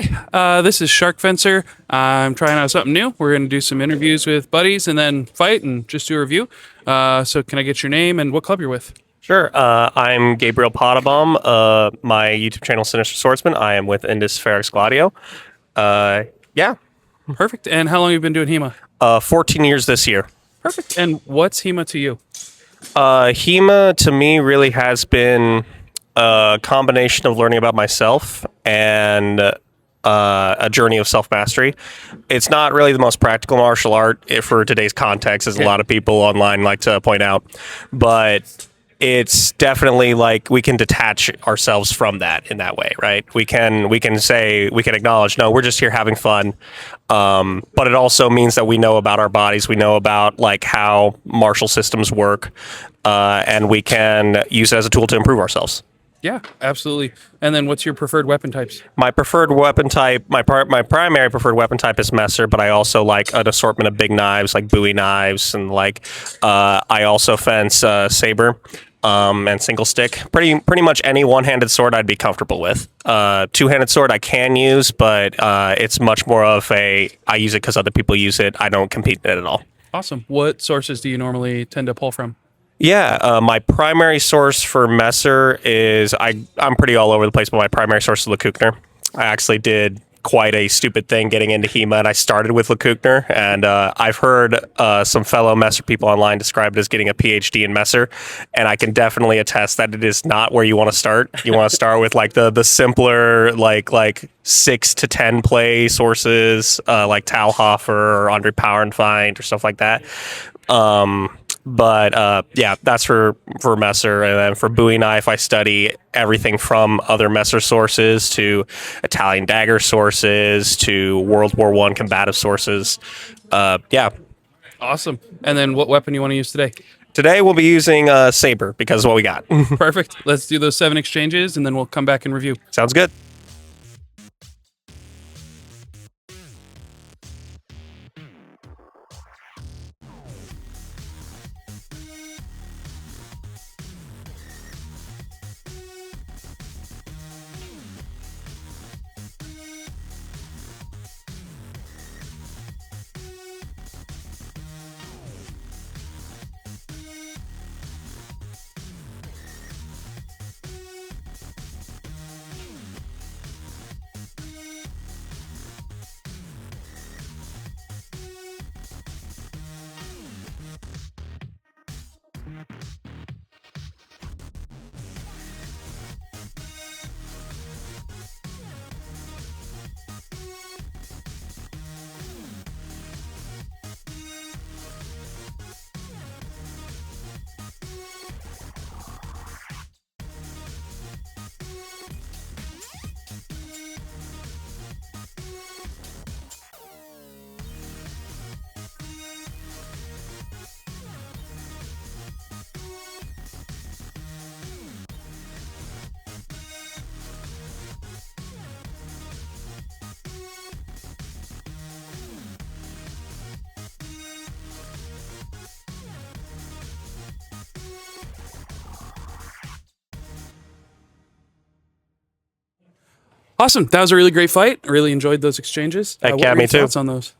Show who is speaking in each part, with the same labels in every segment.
Speaker 1: Hi, this is Shark Fencer. I'm trying out something new. We're going to do some interviews with buddies and then fight and just do a review. So can I get your name and what club you're with?
Speaker 2: Sure. I'm Gabriel Pottebaum. My YouTube channel, Sinister Swordsman. I am with Indus Ferrex Gladio. Yeah,
Speaker 1: Perfect. And how long have you been doing HEMA?
Speaker 2: 14 years this year.
Speaker 1: Perfect. And what's HEMA to you?
Speaker 2: HEMA to me really has been a combination of learning about myself and a journey of self-mastery. It's not really the most practical martial art for today's context, as a lot of people online like to point out, but it's definitely like we can detach ourselves from that in that way, right? We can acknowledge, no, we're just here having fun. But it also means that we know about our bodies, we know about like how martial systems work, and we can use it as a tool to improve ourselves.
Speaker 1: Yeah, absolutely. And then what's your preferred weapon types?
Speaker 2: My preferred weapon type, my primary preferred weapon type is Messer, but I also like an assortment of big knives, like Bowie knives, and I also fence saber and single stick. Pretty much any one-handed sword I'd be comfortable with. Two-handed sword I can use, but it's much more of I use it because other people use it. I don't compete in it at all.
Speaker 1: Awesome. What sources do you normally tend to pull from?
Speaker 2: Yeah, my primary source for Messer is I'm pretty all over the place, but my primary source is Lekukner. I actually did quite a stupid thing getting into HEMA, and I started with Lekukner, and I've heard some fellow Messer people online describe it as getting a PhD in Messer, and I can definitely attest that it is not where you want to start. You want to start with like the simpler like 6 to 10 play sources, like Talhofer or Andre Powerenfeind or stuff like that. But yeah, that's for Messer. And then for Bowie knife, I study everything from other Messer sources to Italian dagger sources to World War I combative sources. Yeah.
Speaker 1: Awesome. And then what weapon you want to use today?
Speaker 2: Today we'll be using saber because of what we got.
Speaker 1: Perfect. Let's do those 7 exchanges and then we'll come back and review.
Speaker 2: Sounds good.
Speaker 1: Awesome. That was a really great fight. I really enjoyed those exchanges.
Speaker 2: Heck
Speaker 1: What
Speaker 2: yeah,
Speaker 1: were
Speaker 2: me
Speaker 1: your
Speaker 2: too.
Speaker 1: thoughts on those?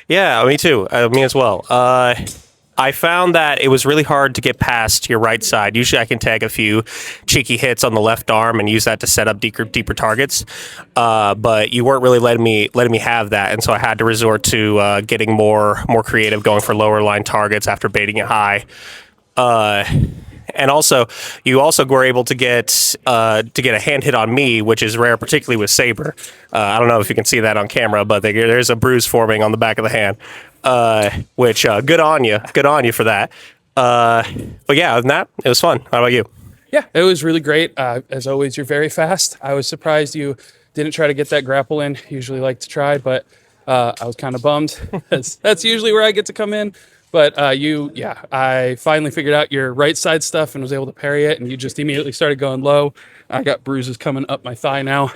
Speaker 2: Yeah, me too. Me as well. I found that it was really hard to get past your right side. Usually I can tag a few cheeky hits on the left arm and use that to set up deeper targets. But you weren't really letting me have that. And so I had to resort to getting more creative, going for lower line targets after baiting it high. And also, you also were able to get a hand hit on me, which is rare, particularly with saber. I don't know if you can see that on camera, but there's a bruise forming on the back of the hand. Which good on you for that. But yeah, other than that, it was fun. How about you?
Speaker 1: Yeah, it was really great. As always, you're very fast. I was surprised you didn't try to get that grapple in. Usually like to try, but I was kind of bummed. That's usually where I get to come in. But I finally figured out your right side stuff and was able to parry it, and you just immediately started going low. I got bruises coming up my thigh now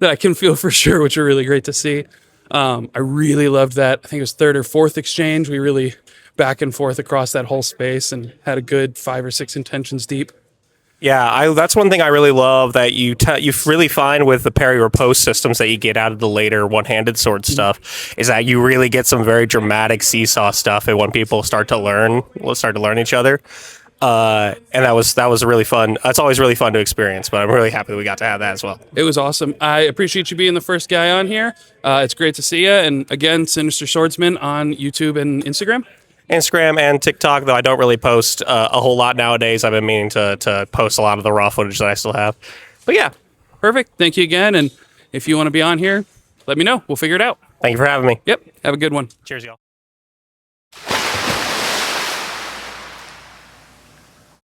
Speaker 1: that I can feel for sure, which are really great to see. I really loved that. I think it was 3rd or 4th exchange. We really back and forth across that whole space and had a good 5 or 6 intentions deep.
Speaker 2: Yeah, that's one thing I really love that you really find with the parry riposte systems that you get out of the later one-handed sword stuff is that you really get some very dramatic seesaw stuff, and when people start to learn each other, and that was really fun. That's always really fun to experience. But I'm really happy that we got to have that as well.
Speaker 1: It was awesome. I appreciate you being the first guy on here. It's great to see you. And again, Sinister Swordsman on YouTube and Instagram.
Speaker 2: Instagram and TikTok, though I don't really post a whole lot nowadays. I've been meaning to post a lot of the raw footage that I still have. But yeah.
Speaker 1: Perfect. Thank you again. And if you want to be on here, let me know. We'll figure it out.
Speaker 2: Thank you for having me.
Speaker 1: Yep. Have a good one.
Speaker 2: Cheers, y'all.